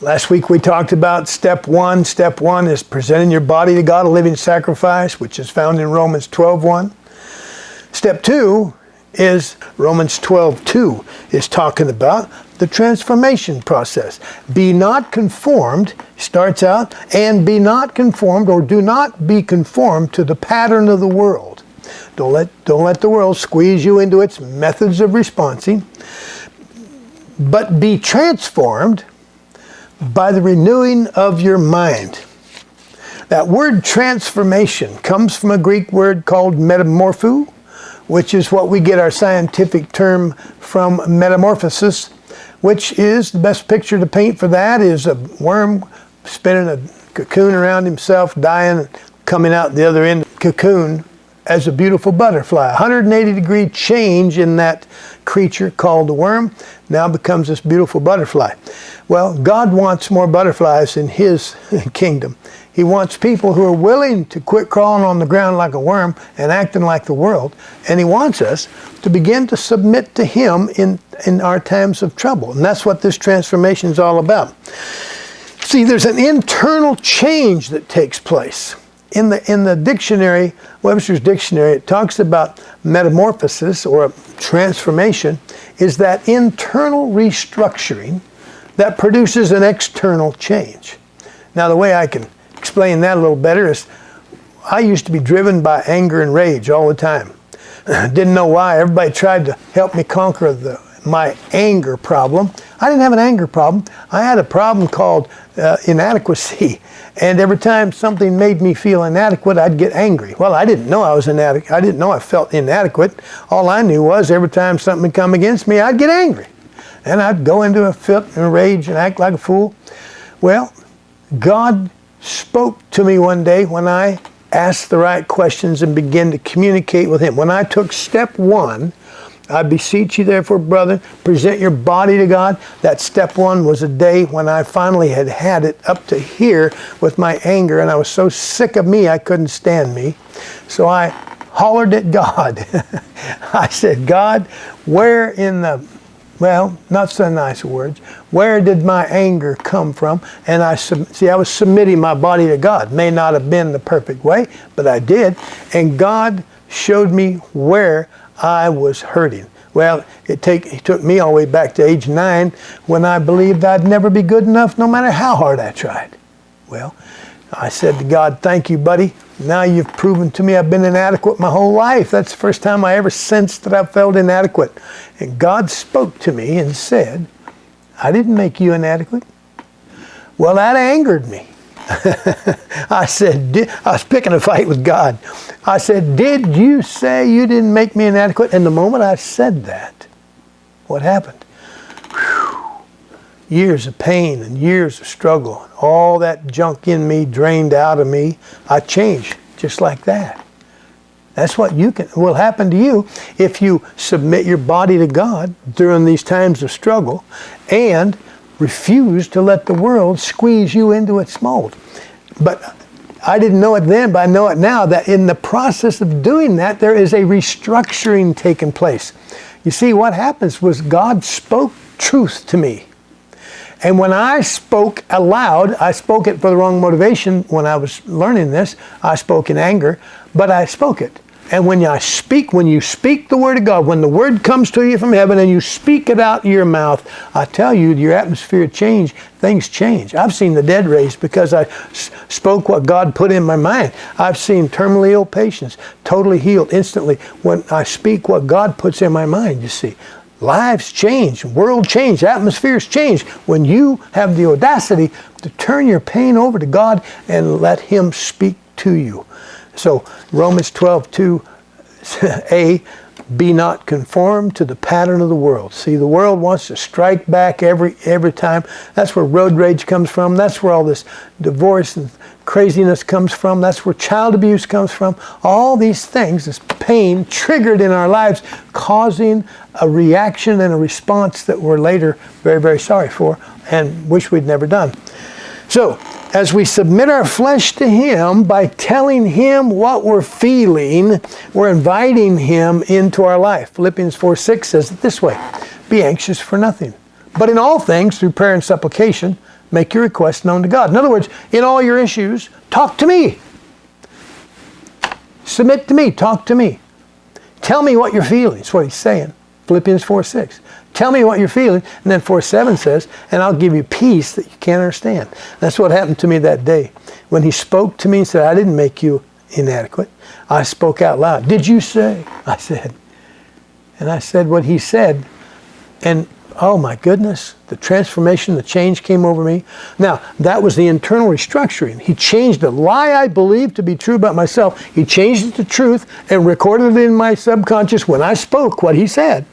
Last week we talked about step one. Step one is presenting your body to God, a living sacrifice, which is found in Romans 12:1. Step two is Romans 12:2 is talking about the transformation process. Be not conformed, starts out, and be not conformed, or do not be conformed to the pattern of the world. Don't let the world squeeze you into its methods of responding, but be transformed by the renewing of your mind. That word transformation comes from a Greek word called metamorpho, which is what we get our scientific term from metamorphosis, which is, the best picture to paint for that is a worm spinning a cocoon around himself, dying, coming out the other end of the cocoon as a beautiful butterfly. 180-degree change in that creature called the worm now becomes this beautiful butterfly. Well, God wants more butterflies in His kingdom. He wants people who are willing to quit crawling on the ground like a worm and acting like the world. And He wants us to begin to submit to Him in our times of trouble. And that's what this transformation is all about. See, there's an internal change that takes place. In the dictionary, Webster's dictionary, it talks about metamorphosis or transformation is that internal restructuring that produces an external change. Now, the way I can explain that a little better is I used to be driven by anger and rage all the time. Didn't know why. Everybody tried to help me conquer my anger problem. I didn't have an anger problem. I had a problem called inadequacy. And every time something made me feel inadequate, I'd get angry. Well, I didn't know I was inadequate. I didn't know I felt inadequate. All I knew was every time something would come against me, I'd get angry. And I'd go into a fit and a rage and act like a fool. Well, God spoke to me one day when I asked the right questions and began to communicate with Him. When I took step one, I beseech you therefore, brethren, present your body to God. That step one was a day when I finally had it up to here with my anger, and I was so sick of me I couldn't stand me. So I hollered at God. I said, God, where in the, well, not so nice words, where did my anger come from? And I was submitting my body to God. May not have been the perfect way, but I did. And God showed me where I was hurting. Well, it took me all the way back to age 9 when I believed I'd never be good enough no matter how hard I tried. Well, I said to God, thank you, buddy. Now you've proven to me I've been inadequate my whole life. That's the first time I ever sensed that I felt inadequate. And God spoke to me and said, I didn't make you inadequate. Well, that angered me. I said, I was picking a fight with God. I said, did you say you didn't make me inadequate? And the moment I said that, what happened? Whew. Years of pain and years of struggle, all that junk in me drained out of me. I changed just like that. That's what will happen to you if you submit your body to God during these times of struggle and refuse to let the world squeeze you into its mold. But I didn't know it then, but I know it now, that in the process of doing that, there is a restructuring taking place. You see, what happens was God spoke truth to me. And when I spoke aloud, I spoke it for the wrong motivation when I was learning this. I spoke in anger, but I spoke it. And when you speak the Word of God, when the Word comes to you from heaven and you speak it out of your mouth, I tell you, your atmosphere change, things change. I've seen the dead raised because I spoke what God put in my mind. I've seen terminally ill patients totally healed instantly when I speak what God puts in my mind, you see. Lives change, world change, atmospheres change when you have the audacity to turn your pain over to God and let Him speak to you. So Romans 12:2a, be not conformed to the pattern of the world. See, the world wants to strike back every time. That's where road rage comes from. That's where all this divorce and craziness comes from. That's where child abuse comes from. All these things, this pain triggered in our lives, causing a reaction and a response that we're later very, very sorry for and wish we'd never done. So, as we submit our flesh to Him by telling Him what we're feeling, we're inviting Him into our life. Philippians 4:6 says it this way, be anxious for nothing, but in all things through prayer and supplication, Make your request known to God. In other words, in all your issues, talk to me. Submit to me. Talk to me. Tell me what you're feeling. That's what he's saying. Philippians 4:6. Tell me what you're feeling. And then 4:7 says, and I'll give you peace that you can't understand. That's what happened to me that day. When he spoke to me and said, I didn't make you inadequate. I spoke out loud. Did you say? I said. And I said what he said. And oh my goodness, the transformation, the change came over me. Now, that was the internal restructuring. He changed a lie I believed to be true about myself. He changed it to truth and recorded it in my subconscious when I spoke what he said.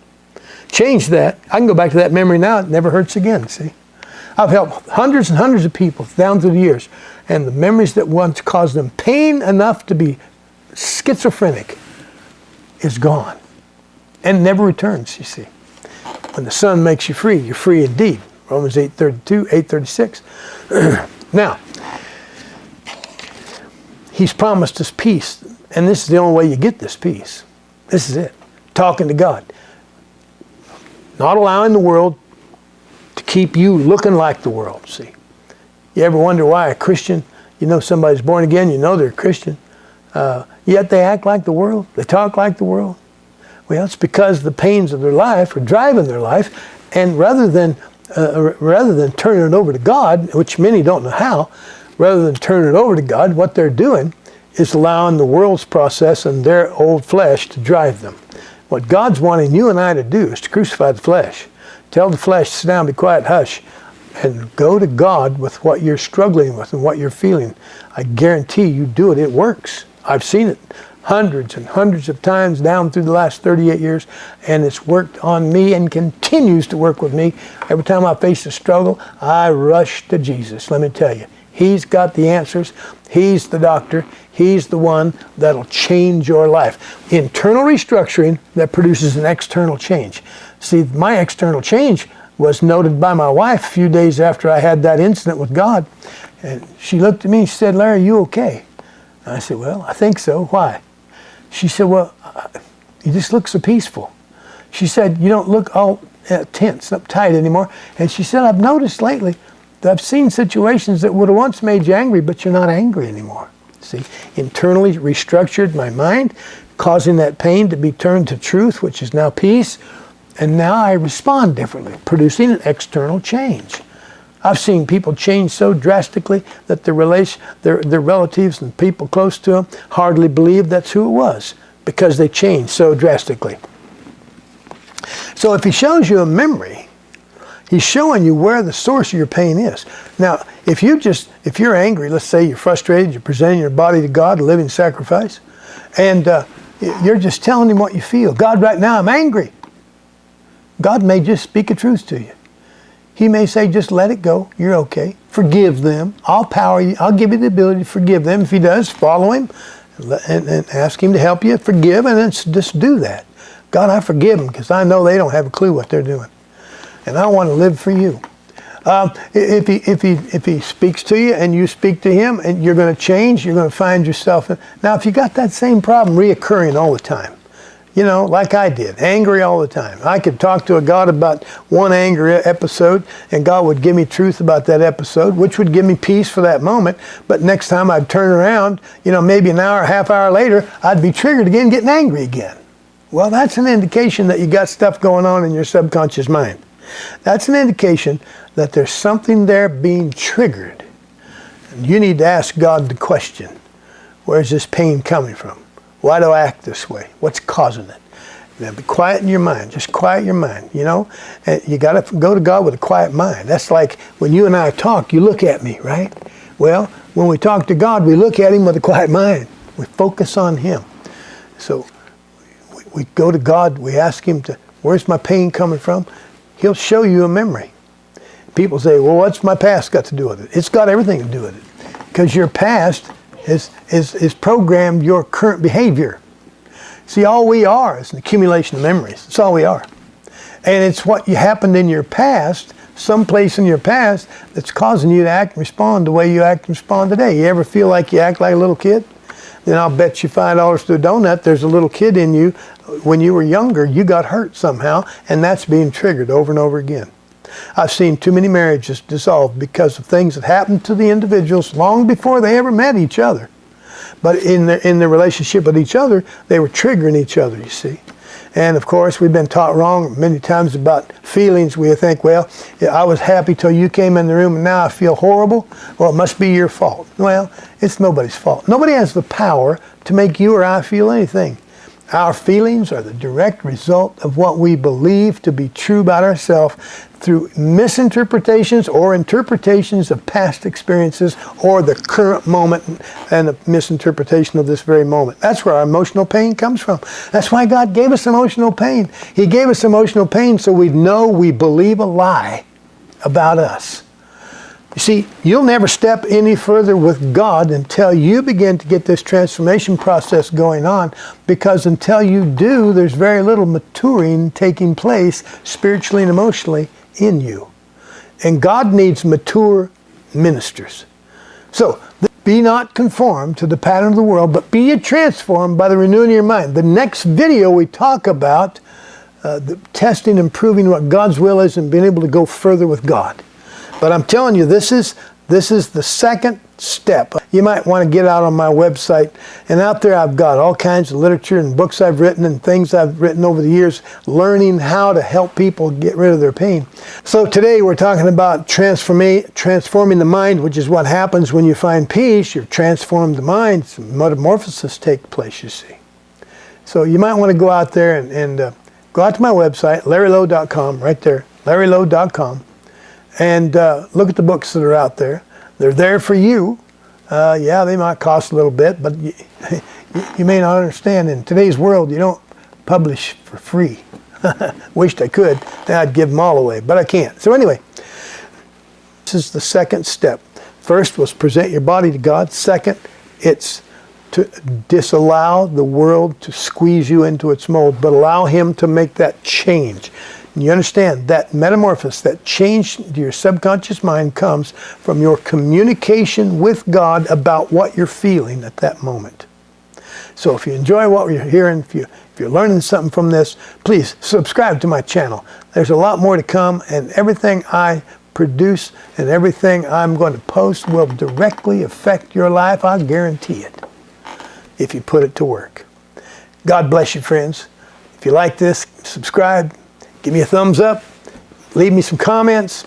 Changed that. I can go back to that memory now. It never hurts again, see. I've helped hundreds and hundreds of people down through the years. And the memories that once caused them pain enough to be schizophrenic is gone. And never returns, you see. When the Son makes you free, you're free indeed. Romans 8:32, 8:36. Now, he's promised us peace. And this is the only way you get this peace. This is it. Talking to God. Not allowing the world to keep you looking like the world, see. You ever wonder why a Christian, you know somebody's born again, you know they're a Christian, yet they act like the world, they talk like the world? Well, it's because the pains of their life are driving their life, and rather than turning it over to God, which many don't know how, rather than turning it over to God, what they're doing is allowing the world's process and their old flesh to drive them. What God's wanting you and I to do is to crucify the flesh. Tell the flesh, sit down, be quiet, hush, and go to God with what you're struggling with and what you're feeling. I guarantee you do it. It works. I've seen it hundreds and hundreds of times down through the last 38 years, and it's worked on me and continues to work with me. Every time I face a struggle, I rush to Jesus. Let me tell you, he's got the answers. He's the doctor. He's the one that'll change your life. Internal restructuring that produces an external change. See, my external change was noted by my wife a few days after I had that incident with God. And she looked at me and she said, Larry, are you okay? And I said, well, I think so. Why? She said, well, you just look so peaceful. She said, you don't look all tense, uptight anymore. And she said, I've noticed lately that I've seen situations that would have once made you angry, but you're not angry anymore. See, internally restructured my mind, causing that pain to be turned to truth, which is now peace. And now I respond differently, producing an external change. I've seen people change so drastically that their relatives and people close to them hardly believe that's who it was because they changed so drastically. So if he shows you a memory, he's showing you where the source of your pain is. Now, if you're angry, let's say you're frustrated, you're presenting your body to God, a living sacrifice, and you're just telling him what you feel. God, right now I'm angry. God may just speak a truth to you. He may say, just let it go. You're okay. Forgive them. I'll power you. I'll give you the ability to forgive them. If he does, follow him and ask him to help you forgive, and then just do that. God, I forgive them because I know they don't have a clue what they're doing. And I want to live for you. If he speaks to you and you speak to him and you're going to change, you're going to find yourself. Now, if you got that same problem reoccurring all the time, you know, like I did, angry all the time. I could talk to a God about one angry episode, and God would give me truth about that episode, which would give me peace for that moment. But next time I'd turn around, you know, maybe an hour, half hour later, I'd be triggered again, getting angry again. Well, that's an indication that you got stuff going on in your subconscious mind. That's an indication that there's something there being triggered. And you need to ask God the question, where's this pain coming from? Why do I act this way? What's causing it? Now be quiet in your mind. Just quiet your mind, you know. And you got to go to God with a quiet mind. That's like when you and I talk, you look at me, right? Well, when we talk to God, we look at him with a quiet mind. We focus on him. So we go to God, we ask him to, where's my pain coming from? He'll show you a memory. People say, well, what's my past got to do with it? It's got everything to do with it. Because your past is programmed your current behavior. See, all we are is an accumulation of memories. That's all we are. And it's what happened in your past, someplace in your past, that's causing you to act and respond the way you act and respond today. You ever feel like you act like a little kid? Then I'll bet you $5 to a donut there's a little kid in you. When you were younger, you got hurt somehow, and that's being triggered over and over again. I've seen too many marriages dissolve because of things that happened to the individuals long before they ever met each other. But in their relationship with each other, they were triggering each other, you see. And of course, we've been taught wrong many times about feelings. We think, well, I was happy till you came in the room and now I feel horrible. Well, it must be your fault. Well, it's nobody's fault. Nobody has the power to make you or I feel anything. Our feelings are the direct result of what we believe to be true about ourselves through misinterpretations or interpretations of past experiences or the current moment and the misinterpretation of this very moment. That's where our emotional pain comes from. That's why God gave us emotional pain. He gave us emotional pain so we know we believe a lie about us. You see, you'll never step any further with God until you begin to get this transformation process going on, because until you do, there's very little maturing taking place spiritually and emotionally in you. And God needs mature ministers. So, be not conformed to the pattern of the world, but be ye transformed by the renewing of your mind. The next video we talk about the testing and proving what God's will is and being able to go further with God. But I'm telling you, this is the second step. You might want to get out on my website, and out there I've got all kinds of literature and books I've written and things I've written over the years, learning how to help people get rid of their pain. So today we're talking about transforming the mind, which is what happens when you find peace. You've transformed the mind. Some metamorphosis takes place, you see. So you might want to go out there and go out to my website, LarryLowe.com, right there, LarryLowe.com. And look at the books that are out there. They're there for you. Yeah, they might cost a little bit, but you may not understand. In today's world, you don't publish for free. Wished I could. Then I'd give them all away, but I can't. So anyway, this is the second step. First was present your body to God. Second, it's to disallow the world to squeeze you into its mold, but allow Him to make that change. You understand that metamorphosis, that change to your subconscious mind comes from your communication with God about what you're feeling at that moment. So if you enjoy what you're hearing, if you're learning something from this, please subscribe to my channel. There's a lot more to come, and everything I produce and everything I'm going to post will directly affect your life. I guarantee it, if you put it to work. God bless you, friends. If you like this, subscribe. Give me a thumbs up, leave me some comments.